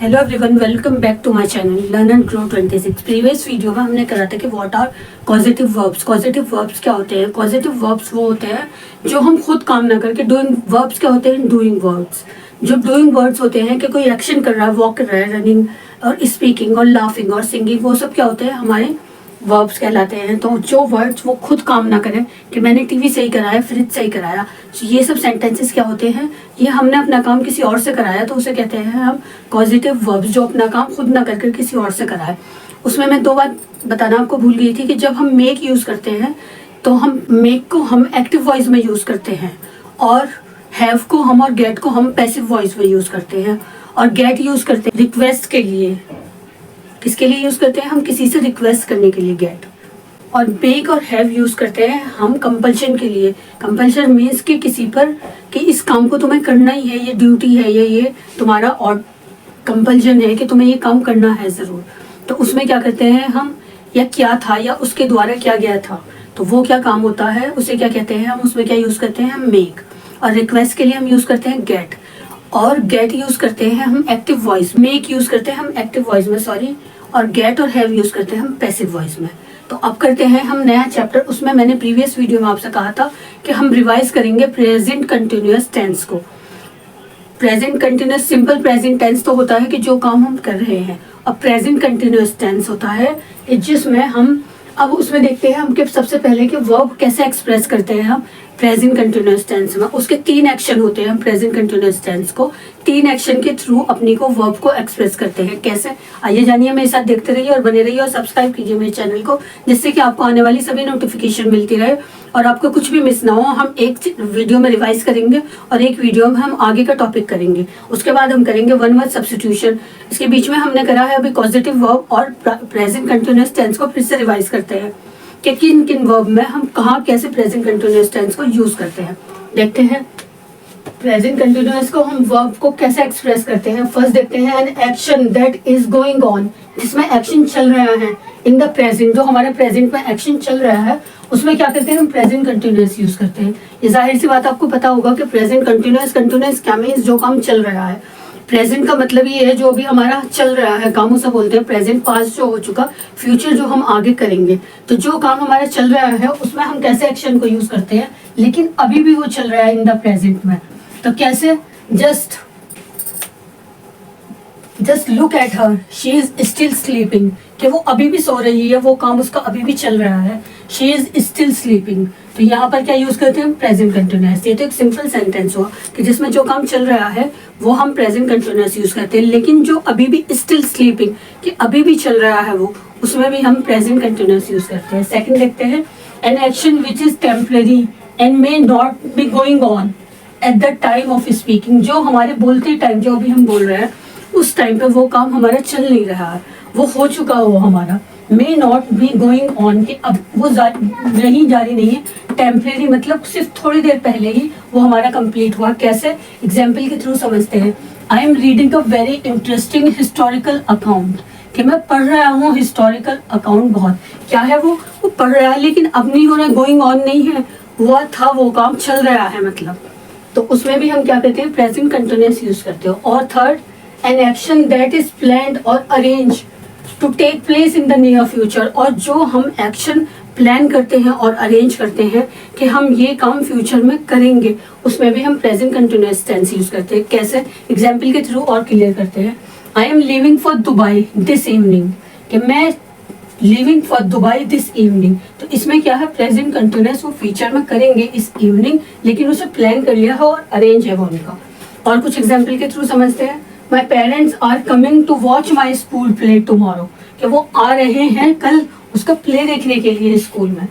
Hello everyone, welcome back to my channel learn and grow 26। Previous video में हमने करा था कि what are causative verbs. Causative verbs क्या होते हैं? कॉजेटिव वर्ब्स वो होते हैं जो हम खुद काम ना करके, डूइंग वर्ब्स क्या होते हैं? Doing words. जो डूइंग वर्ड्स होते हैं कि कोई एक्शन कर रहा है, वॉक कर रहा है, रनिंग और स्पीकिंग और लाफिंग और सिंगिंग, वो सब क्या होते हैं? हमारे वर्ब्स कहलाते हैं। तो जो वर्ड्स वो खुद काम ना करें कि मैंने टीवी सही कराया, फ्रिज सही कराया, तो ये सब सेंटेंसेस क्या होते हैं? ये हमने अपना काम किसी और से कराया तो उसे कहते हैं हम कॉजेटिव वर्ब्स, जो अपना काम खुद ना करके किसी और से कराए। उसमें मैं 2 बात बताना आपको भूल गई थी कि जब हम मेक यूज़ करते हैं तो हम मेक को हम एक्टिव वॉइस में यूज़ करते हैं, और हैव को हम और गेट को हम पैसिव वॉइस में यूज़ करते हैं। और गेट यूज़ करते हैं रिक्वेस्ट के लिए। किसके लिए यूज़ करते हैं? हम किसी से रिक्वेस्ट करने के लिए गेट। और मेक और हैव यूज़ करते हैं हम कंपल्शन के लिए। कंपल्शन मीन्स कि किसी पर कि इस काम को तुम्हें करना ही है, ये ड्यूटी है, ये तुम्हारा और कंपल्शन है कि तुम्हें ये काम करना है ज़रूर। तो उसमें क्या करते हैं हम? या क्या था या उसके द्वारा किया गया था, तो वो क्या काम होता है उसे क्या कहते हैं हम? उसमें क्या यूज़ करते हैं हम? मेक। और रिक्वेस्ट के लिए हम यूज़ करते हैं गेट। और गेट यूज़ करते हैं हम एक्टिव वॉइस। मेक यूज़ करते हैं हम एक्टिव वॉइस में, सॉरी। और गेट और हैव यूज़ करते हैं हम पैसिव वॉइस में। तो अब करते हैं हम नया चैप्टर। उसमें मैंने प्रीवियस वीडियो में आपसे कहा था कि हम रिवाइज करेंगे प्रेजेंट कंटिन्यूअस टेंस को। Present continuous, simple present tense तो होता है कि जो काम हम कर रहे हैं, और प्रेजेंट कंटिन्यूअस टेंस होता है कि जिसमें हम, अब उसमें देखते हैं हम कि सबसे पहले कि वर्ब कैसे एक्सप्रेस करते हैं हम प्रेजेंट कंटिन्यूअस टेंस में। उसके 3 एक्शन होते हैं। हम प्रेजेंट कंटिन्यूअस टेंस को 3 एक्शन के थ्रू अपनी को वर्ब को एक्सप्रेस करते हैं। कैसे? आइए जानिए, मेरे साथ देखते रहिए और बने रहिए और सब्सक्राइब कीजिए मेरे चैनल को, जिससे कि आपको आने वाली सभी नोटिफिकेशन मिलती रहे और आपको कुछ भी मिस ना हो। हम एक वीडियो में रिवाइज करेंगे और एक वीडियो में हम आगे का टॉपिक करेंगे। उसके बाद हम करेंगे वन वर्ड सब्स्टिट्यूशन। इसके बीच में हमने करा है अभी पॉजिटिव वर्ब और प्रेजेंट कंटिन्यूअस टेंस को फिर से रिवाइज करते हैं कि किन किन वर्ब में हम कहाँ कैसे प्रेजेंट कंटिन्यूअस टेंस को यूज करते हैं। देखते हैं प्रेजेंट कंटिन्यूअस को हम वर्ब को कैसे एक्सप्रेस करते हैं। फर्स्ट देखते हैं N action that is going on, जिसमें एक्शन चल रहा है इन द प्रेजेंट। जो हमारे प्रेजेंट में एक्शन चल रहा है उसमें क्या करते हैं हम? प्रेजेंट कंटिन्यूअस यूज करते हैं। ये जाहिर सी बात आपको पता होगा कि प्रेजेंट कंटिन्यूअस, कंटिन्यूअस क्या मीन्स? जो काम चल रहा है। प्रेजेंट का मतलब ये है जो अभी हमारा चल रहा है काम, उसे बोलते हैं प्रेजेंट। पास्ट जो हो चुका, फ्यूचर जो हम आगे करेंगे। तो जो काम हमारा चल रहा है उसमें हम कैसे एक्शन को यूज करते हैं, लेकिन अभी भी वो चल रहा है इन द प्रेजेंट में। तो कैसे? Just look at her, she is still sleeping, कि वो अभी भी सो रही है, वो काम उसका अभी भी चल रहा है। She is still sleeping. तो यहाँ पर क्या यूज करते हैं हम? Present continuous. ये तो एक सिंपल सेंटेंस हुआ कि जिसमें जो काम चल रहा है वो हम प्रेजेंट कंटिन्यूअस यूज करते हैं, लेकिन जो अभी भी स्टिल स्लीपिंग, कि अभी भी चल रहा है वो, उसमें भी हम प्रेजेंट कंटिन्यूअस यूज करते हैं। सेकंड देखते हैं an action which is temporary and may not be going on at the time of speaking. जो हमारे बोलते टाइम, जो अभी हम बोल रहे हैं उस टाइम पे वो काम हमारा चल नहीं रहा है, वो हो चुका हो हमारा। May not be going on, कि अब वो नहीं जारी नहीं है। टेम्परेरी मतलब सिर्फ थोड़ी देर पहले ही वो हमारा कंप्लीट हुआ। कैसे? एग्जाम्पल के थ्रू समझते हैं। I am reading a very interesting historical account, कि मैं पढ़ रहा हूँ हिस्टोरिकल अकाउंट। बहुत क्या है वो पढ़ रहा है, लेकिन अब नहीं हो रहा है, गोइंग ऑन नहीं है, हुआ था, वो काम चल रहा है मतलब। तो उसमें भी हम क्या करते हैं? प्रेजेंट कंटिन्यूअस यूज करते हो। और third, an action that is planned और arrange to take place in the near future. और जो हम एक्शन प्लान करते हैं और अरेंज करते हैं कि हम ये काम फ्यूचर में करेंगे, उसमें भी हम प्रेजेंट कंटिन्यूअस टेंस यूज करते हैं। कैसे? एग्जाम्पल के थ्रू और क्लियर करते हैं। I am living for Dubai this evening, कि मैं living for Dubai this evening. तो इसमें क्या है? प्रेजेंट कंटिन्यूअस, वो फ्यूचर में करेंगे इस इवनिंग, लेकिन उसे प्लान कर लिया है और अरेंज है वो उनका। और कुछ एग्जाम्पल के थ्रू समझते हैं। My parents are coming to watch my school play tomorrow, कि वो आ रहे हैं कल उसका प्ले देखने के लिए स्कूल में।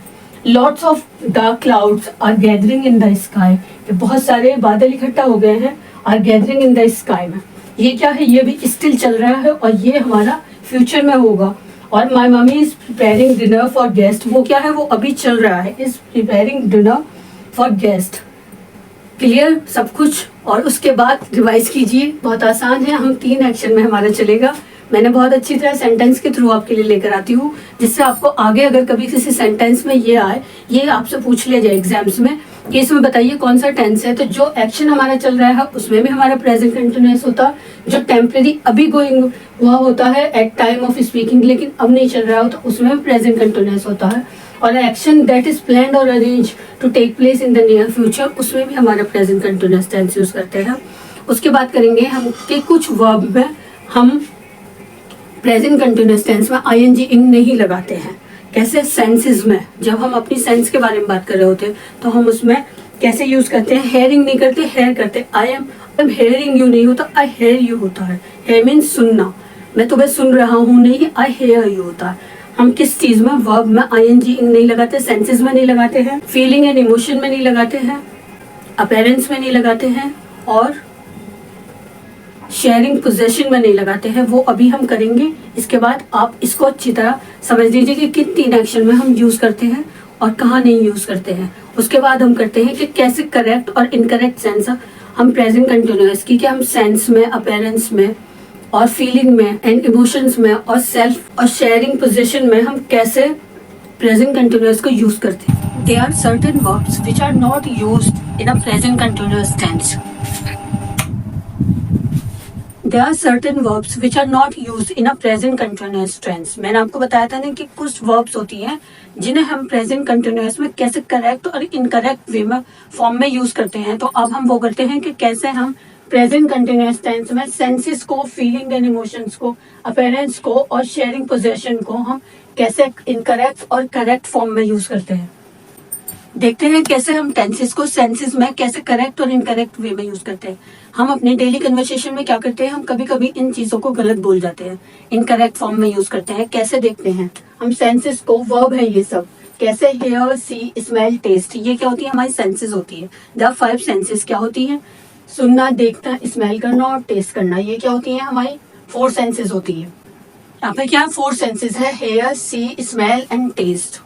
Lots of dark clouds are gathering in the sky, कि बहुत सारे बादल इकट्ठा हो गए हैं, are gathering in the sky में। ये क्या है? ये भी स्टिल चल रहा है और ये हमारा फ्यूचर में होगा। और my mummy is preparing dinner for guest, वो क्या है? वो अभी चल रहा है, is preparing dinner for guest. Clear सब कुछ? और उसके बाद रिवाइज कीजिए, बहुत आसान है। हम 3 एक्शन में हमारा चलेगा। मैंने बहुत अच्छी तरह सेंटेंस के थ्रू आपके लिए लेकर आती हूँ, जिससे आपको आगे अगर कभी किसी सेंटेंस में ये आए, ये आपसे पूछ लिया जाए एग्जाम्स में कि इसमें बताइए कौन सा टेंस है, तो जो एक्शन हमारा चल रहा है उसमें भी हमारा प्रेजेंट कंटिन्यूअस होता है, जो टेम्परेरी अभी गोइंग हुआ होता है एट टाइम ऑफ स्पीकिंग लेकिन अब नहीं चल रहा होता, उसमें भी प्रेजेंट कंटिन्यूअस होता है, और एक्शन दैट इज प्लान्ड और arrange to take place in the near future, उसमें भी हमारा प्रेजेंट कंटिन्यूअस टेंस यूज करते हैं। उसके बाद करेंगे हम कि कुछ वर्ब में हम प्रेजेंट कंटिन्यूअस टेंस में आईएनजी इंग नहीं लगाते हैं। कैसे? सेंसेस में, जब हम अपनी सेंस के बारे में बात कर रहे होते हैं तो हम उसमें कैसे यूज करते हैं? हेयरिंग नहीं करते, हेयर करते। आई एम हेयरिंग यू नहीं होता, आई हेयर यू होता है। हेयर मीन्स सुनना, मैं तुम्हें सुन रहा हूँ नहीं, आई हेयर यू होता है। हम किस चीज में? वर्ब में आईएनजी इंग नहीं लगाते, सेंसेस में नहीं लगाते हैं, फीलिंग एंड इमोशन में नहीं लगाते हैं, अपीयरेंस में नहीं लगाते हैं, और शेयरिंग पोजेशन में नहीं लगाते हैं। वो अभी हम करेंगे। इसके बाद आप इसको अच्छी तरह समझ लीजिए कि किन 3 एक्शन में हम यूज करते हैं और कहाँ नहीं यूज करते हैं। उसके बाद हम करते हैं कि कैसे करेक्ट और इनकरेक्ट सेंस हम प्रेजेंट कंटिन्यूअस की, कि हम सेंस में, अपीयरेंस में और फीलिंग में एंड इमोशंस में और सेल्फ और शेयरिंग पोजीशन में हम कैसे प्रेजेंट कंटिन्यूअस को यूज करते हैं। There are certain verbs which are not used in a present continuous tense. There are certain verbs which are not used in a present continuous tense. मैंने आपको बताया था ना कि कुछ verbs होती हैं जिन्हें हम प्रेजेंट कंटिन्यूअस में कैसे करेक्ट और इनकरेक्ट वे में फॉर्म में यूज करते हैं। तो अब हम वो करते हैं कि कैसे हम प्रेजेंट कंटिन्यूअस टेंस में सेंसेस को, फीलिंग एंड इमोशंस को, अपीयरेंस को और शेयरिंग पोजेशन को हम कैसे इनकरेक्ट और करेक्ट फॉर्म में यूज करते हैं। देखते हैं कैसे हम टेंसेस को सेंसेस में कैसे करेक्ट और इनकरेक्ट वे में यूज करते हैं। हम अपने डेली कन्वर्सेशन में क्या करते हैं? हम कभी कभी इन चीजों को गलत बोल जाते हैं, इनकरेक्ट फॉर्म में यूज करते हैं। कैसे? देखते हैं हम सेंसेस को, वर्ब है ये सब, कैसे हेयर, सी, स्मेल, टेस्ट, ये क्या होती है? हमारी सेंसेस होती है। द 5 सेंसेस क्या होती है? सुनना, देखना, स्मेल करना और टेस्ट करना। ये क्या होती है? हमारी 4 सेंसेस होती है। यहाँ पे क्या 4 सेंसेस है? Hear, see, smell and taste.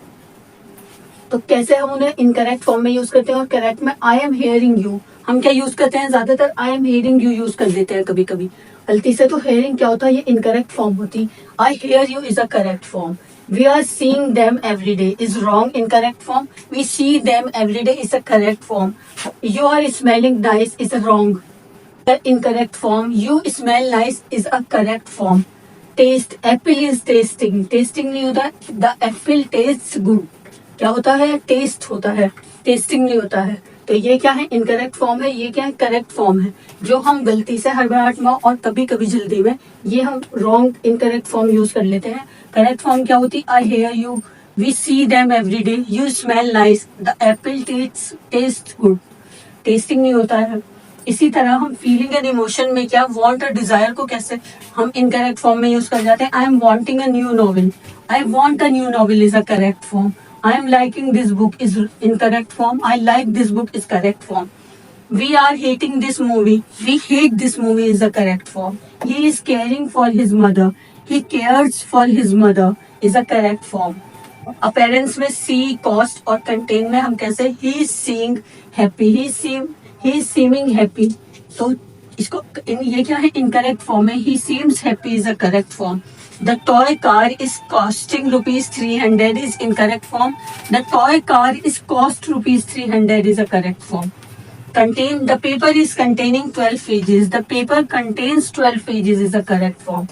तो कैसे हम उन्हें इनकरेक्ट फॉर्म में यूज करते हैं और करेक्ट में? आई एम हेयरिंग यू हम क्या यूज करते हैं? ज्यादातर I am hearing you use कर देते हैं, कभी कभी गलती से। तो हेयरिंग क्या होता है? ये इनकरेक्ट फॉर्म होती। I hear you is a correct form. We are seeing them every day is wrong, incorrect form. We see them every day is a correct form. You are smelling nice is a wrong, incorrect form. You smell nice is a correct form. Taste, apple is tasting, tasting नहीं होता, the apple taste good. क्या होता है? Test होता है, testing नहीं होता है। तो ये क्या है? इनकरेक्ट फॉर्म है। ये क्या है? करेक्ट फॉर्म है। जो हम गलती से हड़बड़ाहट में और कभी कभी जल्दी में ये हम रॉन्ग इनकरेक्ट फॉर्म यूज कर लेते हैं। करेक्ट फॉर्म क्या होती? I hear you, we see them every day, you smell nice, the apple taste good. Tasting नहीं होता है। इसी तरह हम फीलिंग एंड इमोशन में क्या, वांट और डिजायर को कैसे हम इनकरेक्ट फॉर्म में यूज कर जाते हैं। I am wanting a new novel, I want a new novel is a correct form. I am liking this book is incorrect form. I like this book is correct form. We are hating this movie. We hate this movie is the correct form. He is caring for his mother. He cares for his mother is a correct form. Appearance में see, cost और contain में हम कैसे? He is seeing happy. He is seeming happy. तो इसको ये क्या है? Incorrect form है. He seems happy is a correct form. The toy car is costing rupees 300 is incorrect form. The toy car is cost rupees 300 is a correct form. Contain, the paper is containing 12 pages. The paper contains 12 pages is a correct form.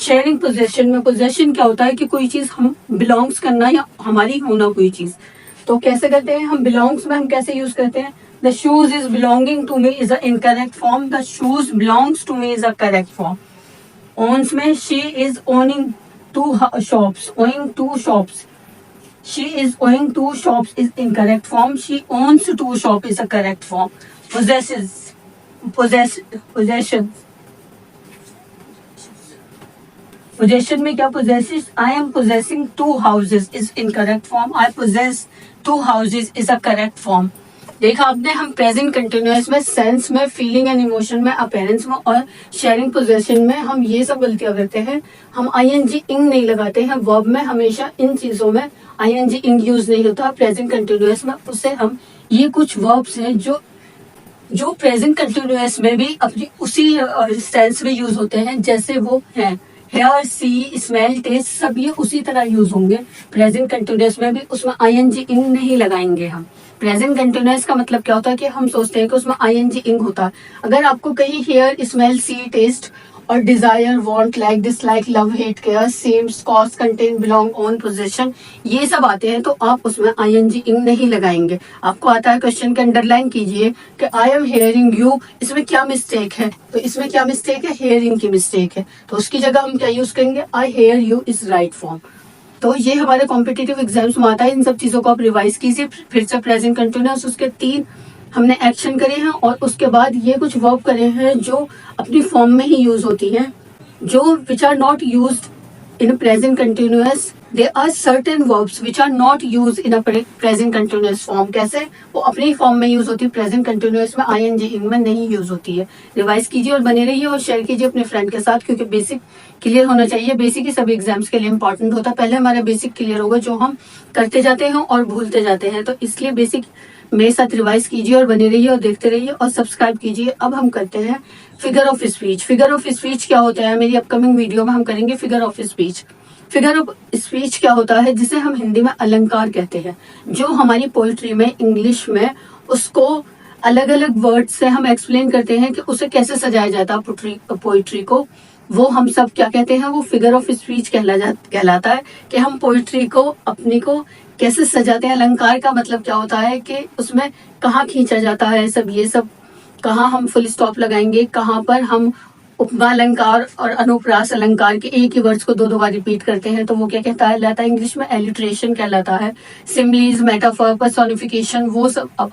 Sharing possession में possession क्या होता है? कि कोई चीज हम belongs करना या हमारी होना कोई चीज। तो कैसे करते हैं हम? belongs में हम कैसे यूज करते हैं? The shoes is belonging to me is a incorrect form. The shoes belongs to me is a correct form. Owns में she is owning 2 shops, owning 2 shops. She is owning 2 shops is incorrect form. She owns 2 shops is a correct form. Possession. Possession में क्या? possesses. I am possessing 2 houses is incorrect form. I possess 2 houses is a correct form. देखा आपने, हम present continuous में, sense में, feeling and emotion में, appearance में और शेयरिंग पोजेशन में हम ये सब गलतियां करते हैं। हम आईएनजी इंग नहीं लगाते हैं वर्ब में। हमेशा इन चीजों में आईएनजी इंग यूज नहीं होता प्रेजेंट कंटिन्यूअस में। उससे हम ये कुछ वर्ब्स हैं जो प्रेजेंट कंटिन्यूअस में भी अपनी उसी सेंस में यूज होते हैं जैसे वो हैं। हेयर, सी, स्मेल, टेस्ट सब ये उसी तरह यूज होंगे। प्रेजेंट कंटिन्यूअस में भी उसमें आईएनजी इंग नहीं लगाएंगे हम। प्रेजेंट कंटिन्यूअस का मतलब क्या होता है कि हम सोचते हैं कि उसमें आईएनजी इंग होता है। अगर आपको कहीं हेयर, स्मेल, सी, टेस्ट और desire, want, like, dislike, love, hate, care, seems, cause, contain, belong, own, position, ये सब आते हैं तो आप उसमें आईएनजी इंग नहीं लगाएंगे। आपको आता है क्वेश्चन के अंडरलाइन कीजिए कि आई एम हेयरिंग यू, इसमें क्या मिस्टेक है? तो इसमें क्या मिस्टेक है? हेयरिंग की मिस्टेक है। तो उसकी जगह हम क्या यूज करेंगे? I hear you is right form. तो ये हमारे कॉम्पिटिटिव एग्जाम्स में आता है। इन सब चीजों को आप रिवाइज कीजिए। फिर से प्रेजेंट कंटिन्यूअस, उसके 3 हमने एक्शन करे हैं और उसके बाद ये कुछ वर्ब करे हैं जो अपनी फॉर्म में ही यूज होती हैं, जो which are not used in present continuous. There are certain verbs which are not used in a present continuous form. कैसे? वो अपनी फॉर्म में यूज होती है, प्रेजेंट कंटिन्यूअस में आईएनजी इंग में नहीं यूज होती है। रिवाइज कीजिए और बने रहिए और शेयर कीजिए अपने फ्रेंड के साथ, क्योंकि बेसिक क्लियर होना चाहिए। बेसिक ही सभी एग्जाम्स के लिए इंपॉर्टेंट होता है। पहले हमारा बेसिक क्लियर होगा, जो हम करते जाते हैं और भूलते जाते हैं। तो इसलिए बेसिक मेरे साथ रिवाइज कीजिए और बने रहिए और देखते रहिए और सब्सक्राइब कीजिए। अब हम करते हैं figure of speech. Figure of speech क्या होता है? मेरी अपकमिंग वीडियो में हम करेंगे figure of speech. Figure of speech क्या होता है? जिसे हम हिंदी में अलंकार कहते हैं। जो हमारी पोइट्री में, इंग्लिश में, उसको अलग अलग वर्ड से हम एक्सप्लेन करते हैं कि उसे कैसे सजाया जाता है पोइट्री को, वो हम सब क्या कहते हैं? वो फिगर ऑफ स्पीच कहलाता है। कि हम पोइट्री को अपनी को कैसे सजाते हैं। अलंकार का मतलब क्या होता है कि उसमें कहाँ खींचा जाता है सब, ये सब कहाँ हम फुल स्टॉप लगाएंगे, कहाँ पर हम उपमा अलंकार और अनुप्रास अलंकार के एक ही वर्ड्स को 2 बार रिपीट करते हैं, तो वो क्या कहलाता है? इंग्लिश में एलिट्रेशन कहलाता है। सिमिलीज, मेटाफर, पर्सोनिफिकेशन, वो सब अब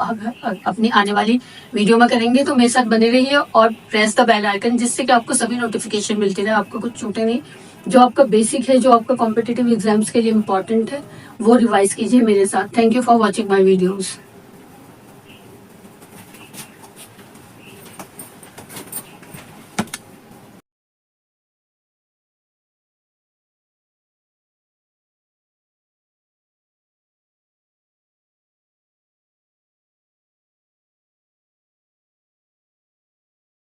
अपनी आने वाली वीडियो में करेंगे। तो मेरे साथ बने रहिए और प्रेस द बेल आइकन, जिससे कि आपको सभी नोटिफिकेशन मिलती रहे, आपको कुछ छूटे नहीं। जो आपका बेसिक है, जो आपका कॉम्पिटिटिव एग्जाम्स के लिए इम्पोर्टेंट है, वो रिवाइज कीजिए मेरे साथ। Thank you for watching my videos.